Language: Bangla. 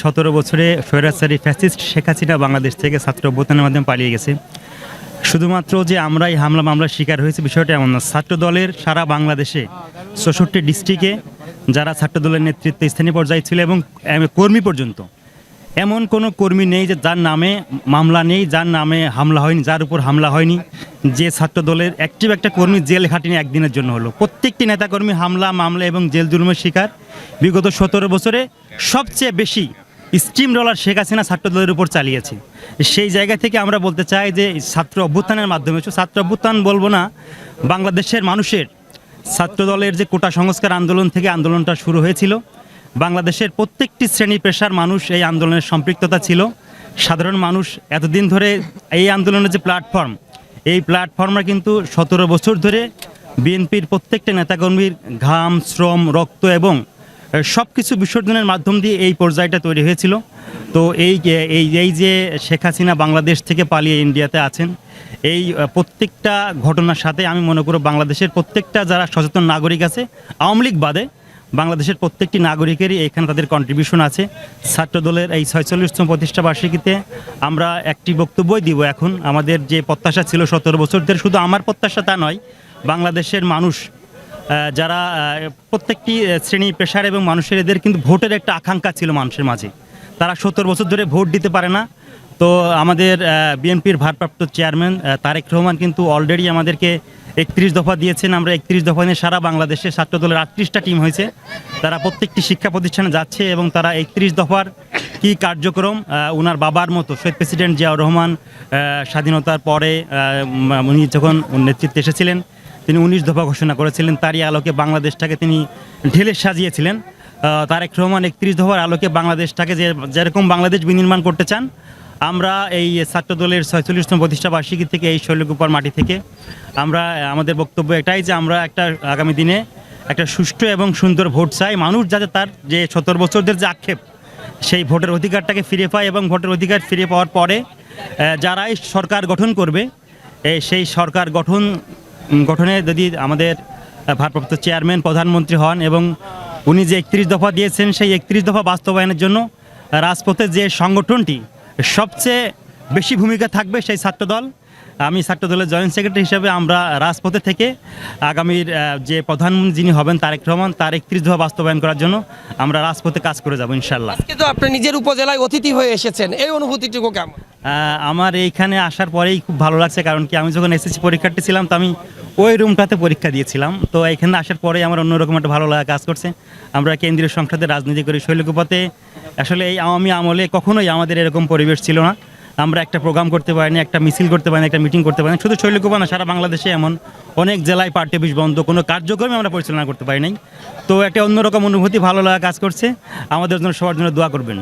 17 বছরে স্বৈরাচারী ফ্যাসিস্ট শেখ হাসিনা বাংলাদেশ থেকে ছাত্র অভ্যুত্থানের মাধ্যমে পালিয়ে গেছে। শুধুমাত্র যে আমরাই হামলা মামলার শিকার হয়েছে বিষয়টা এমন না। ছাত্র দলের সারা বাংলাদেশে 64 ডিস্ট্রিক্টে যারা ছাত্র দলের নেতৃত্বে স্থানীয় পর্যায়ে ছিল এবং কর্মী পর্যন্ত এমন কোনো কর্মী নেই যে যার নামে মামলা নেই, যার নামে হামলা হয়নি, যার উপর হামলা হয়নি, যে ছাত্র দলের অ্যাক্টিভ একটা কর্মী জেল খাটেনি একদিনের জন্য হলো। প্রত্যেকটি নেতাকর্মী হামলা মামলা এবং জেল জুলুমের শিকার। বিগত 17 বছরে সবচেয়ে বেশি স্টিম রোলার শেখ হাসিনা ছাত্র দলের উপর চালিয়েছে। সেই জায়গা থেকে আমরা বলতে চাই যে ছাত্র অভ্যুত্থানের মাধ্যমে, ছাত্র অভ্যুত্থান বলবো না, বাংলাদেশের মানুষের ছাত্র দলের যে কোটা সংস্কার আন্দোলন থেকে আন্দোলনটা শুরু হয়েছিল, বাংলাদেশের প্রত্যেকটি শ্রেণী পেশার মানুষ এই আন্দোলনের সম্পৃক্ততা ছিল। সাধারণ মানুষ এতদিন ধরে এই আন্দোলনের যে প্ল্যাটফর্ম, এই প্ল্যাটফর্মে কিন্তু 17 বছর ধরে বিএনপির প্রত্যেকটা নেতাকর্মীর ঘাম, শ্রম, রক্ত এবং সব কিছু বিসর্জনের মাধ্যম দিয়ে এই পর্যায়টা তৈরি হয়েছিল। তো এই যে শেখ হাসিনা বাংলাদেশ থেকে পালিয়ে ইন্ডিয়াতে আছেন, এই প্রত্যেকটা ঘটনার সাথে আমি মনে করি বাংলাদেশের প্রত্যেকটা যারা সচেতন নাগরিক আছে, আওয়ামী লীগ বাদে বাংলাদেশের প্রত্যেকটি নাগরিকেরই এখানে তাদের কন্ট্রিবিউশন আছে। ছাত্র দলের এই 46তম প্রতিষ্ঠা বার্ষিকীতে আমরা একটি বক্তব্যই দিব। এখন আমাদের যে প্রত্যাশা ছিল 17 বছর ধরে, শুধু আমার প্রত্যাশা তা নয়, বাংলাদেশের মানুষ যারা প্রত্যেকটি শ্রেণী পেশার এবং মানুষের এদের কিন্তু ভোটের একটা আকাঙ্ক্ষা ছিল মানুষের মাঝে। তারা 17 বছর ধরে ভোট দিতে পারে না। তো আমাদের বিএনপির ভারপ্রাপ্ত চেয়ারম্যান তারেক রহমান কিন্তু অলরেডি আমাদেরকে 31 দফা দিয়েছেন। আমরা 31 দফা নিয়ে সারা বাংলাদেশে ছাত্র দলের 38টা টিম হয়েছে, তারা প্রত্যেকটি শিক্ষা প্রতিষ্ঠানে যাচ্ছে এবং তারা 31 দফার কী কার্যক্রম ওনার বাবার মতো শহীদ প্রেসিডেন্ট জিয়াউর রহমান স্বাধীনতার পরে উনি যখন নেতৃত্বে এসেছিলেন, তিনি 19 দফা ঘোষণা করেছিলেন। তারই আলোকে বাংলাদেশটাকে তিনি ঢেলে সাজিয়েছিলেন। তারেক রহমান 31 দফার আলোকে বাংলাদেশটাকে যেরকম বাংলাদেশ বিনির্মাণ করতে চান, আমরা এই ছাত্র দলের 46তম প্রতিষ্ঠা বার্ষিকী থেকে এই শৈলকুপার মাটি থেকে আমরা আমাদের বক্তব্য এটাই যে আমরা একটা আগামী দিনে একটা সুষ্ঠু এবং সুন্দর ভোট চাই। মানুষ যাতে তার যে 17 বছরদের যে আক্ষেপ, সেই ভোটের অধিকারটাকে ফিরে পায় এবং ভোটের অধিকার ফিরে পাওয়ার পরে যারাই সরকার গঠন করবে, সেই সরকার গঠনে যদি আমাদের ভারপ্রাপ্ত চেয়ারম্যান প্রধানমন্ত্রী হন এবং উনি যে 31 দফা দিয়েছেন, সেই 31 দফা বাস্তবায়নের জন্য রাজপথে যে সংগঠনটি সবচেয়ে বেশি ভূমিকা থাকবে সেই ছাত্রদল। আমি ছাত্রদলের জয়েন্ট সেক্রেটারি হিসেবে আমরা রাজপথে থেকে আগামীর যে প্রধানমন্ত্রী যিনি হবেন তারেক রহমান, তার 31 দফা বাস্তবায়ন করার জন্য আমরা রাজপথে কাজ করে যাব ইনশাল্লাহ। আজকে তো আপনি নিজের উপজেলায় অতিথি হয়ে এসেছেন, এই অনুভূতিটুকু কেমন? আমার এইখানে আসার পরেই খুব ভালো লাগছে, কারণ কি আমি যখন এসএসসি পরীক্ষার্থী ছিলাম তো আমি ওই রুমটাতে পরীক্ষা দিয়েছিলাম। তো এখানে আসার পরেই আমার অন্যরকম একটা ভালো লাগা কাজ করছে। আমরা কেন্দ্রীয় সংসদে রাজনীতি করি শৈলকুপাতে। আসলে এই আওয়ামী আমলে কখনোই আমাদের এরকম পরিবেশ ছিল না। আমরা একটা প্রোগ্রাম করতে পারিনি, একটা মিছিল করতে পারিনি, একটা মিটিং করতে পারিনি। শুধু শৈলকুপা না, সারা বাংলাদেশে এমন অনেক জেলায় পার্টি অফিস বন্ধ, কোনো কার্যক্রমে আমরা পরিচালনা করতে পারি নাই। তো একটা অন্যরকম অনুভূতি, ভালো লাগা কাজ করছে। আমাদের জন্য, সবার জন্য দোয়া করবেন।